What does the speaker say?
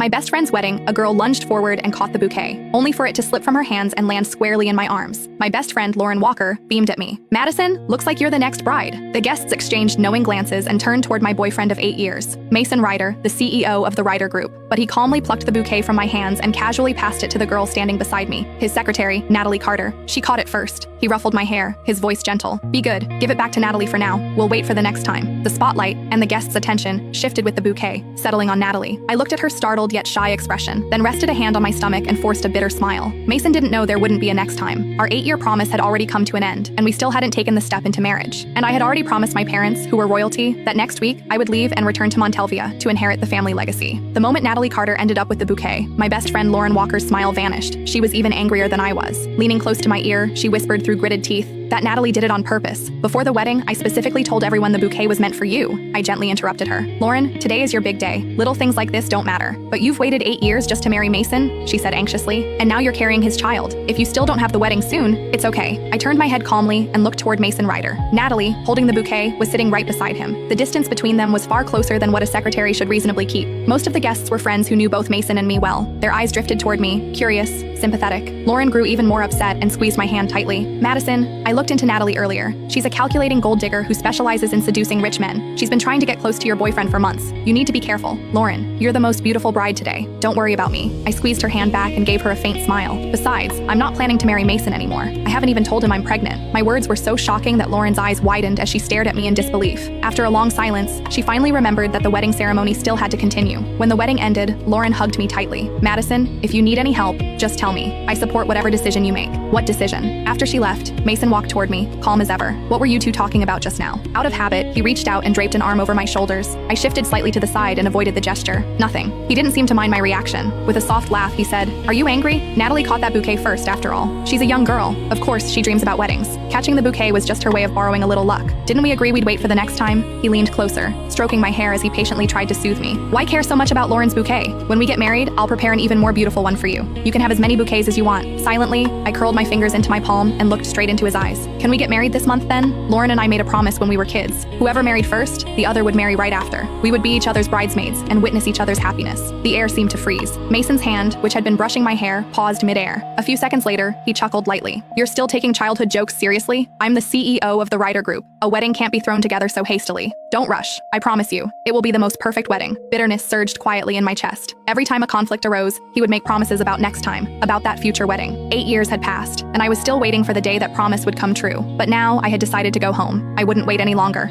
My best friend's wedding, a girl lunged forward and caught the bouquet, only for it to slip from her hands and land squarely in my arms. My best friend, Lauren Walker, beamed at me. "Madison, looks like you're the next bride." The guests exchanged knowing glances and turned toward my boyfriend of 8 years, Mason Ryder, the CEO of the Ryder Group. But he calmly plucked the bouquet from my hands and casually passed it to the girl standing beside me, his secretary, Natalie Carter. She caught it first. He ruffled my hair, his voice gentle. "Be good. Give it back to Natalie for now. We'll wait for the next time." The spotlight and the guests' attention shifted with the bouquet, settling on Natalie. I looked at her startled yet shy expression, then rested a hand on my stomach and forced a bitter smile. Mason didn't know there wouldn't be a next time. Our 8-year promise had already come to an end, and we still hadn't taken the step into marriage. And I had already promised my parents, who were royalty, that next week I would leave and return to Montelvia to inherit the family legacy. The moment Natalie Carter ended up with the bouquet, my best friend Lauren Walker's smile vanished. She was even angrier than I was. Leaning close to my ear, she whispered through gritted teeth that Natalie did it on purpose. "Before the wedding, I specifically told everyone the bouquet was meant for you." I gently interrupted her. "Lauren, today is your big day. Little things like this don't matter. But you've waited 8 years just to marry Mason," she said anxiously, "and now you're carrying his child. If you still don't have the wedding soon, it's okay." I turned my head calmly and looked toward Mason Ryder. Natalie, holding the bouquet, was sitting right beside him. The distance between them was far closer than what a secretary should reasonably keep. Most of the guests were friends who knew both Mason and me well. Their eyes drifted toward me, curious, sympathetic. Lauren grew even more upset and squeezed my hand tightly. "Madison, I looked into Natalie earlier. She's a calculating gold digger who specializes in seducing rich men. She's been trying to get close to your boyfriend for months. You need to be careful. Lauren, you're the most beautiful bride today. Don't worry about me." I squeezed her hand back and gave her a faint smile. "Besides, I'm not planning to marry Mason anymore. I haven't even told him I'm pregnant." My words were so shocking that Lauren's eyes widened as she stared at me in disbelief. After a long silence, she finally remembered that the wedding ceremony still had to continue. When the wedding ended, Lauren hugged me tightly. "Madison, if you need any help, just tell me. I support whatever decision you make." "What decision?" After she left, Mason walked toward me, calm as ever. "What were you two talking about just now?" Out of habit, he reached out and draped an arm over my shoulders. I shifted slightly to the side and avoided the gesture. "Nothing." He didn't seem to mind my reaction. With a soft laugh, he said, "Are you angry? Natalie caught that bouquet first, after all. She's a young girl. Of course, she dreams about weddings. Catching the bouquet was just her way of borrowing a little luck. Didn't we agree we'd wait for the next time?" He leaned closer, stroking my hair as he patiently tried to soothe me. "Why care so much about Lauren's bouquet? When we get married, I'll prepare an even more beautiful one for you. You can have as many bouquets as you want." Silently, I curled my fingers into my palm and looked straight into his eyes. "Can we get married this month then? Lauren and I made a promise when we were kids. Whoever married first, the other would marry right after. We would be each other's bridesmaids and witness each other's happiness." The air seemed to freeze. Mason's hand, which had been brushing my hair, paused midair. A few seconds later, he chuckled lightly. "You're still taking childhood jokes seriously? I'm the CEO of the Ryder Group. A wedding can't be thrown together so hastily. Don't rush. I promise you, it will be the most perfect wedding." Bitterness surged quietly in my chest. Every time a conflict arose, he would make promises about next time, about that future wedding. 8 years had passed, and I was still waiting for the day that promise would come true. But now I had decided to go home. I wouldn't wait any longer.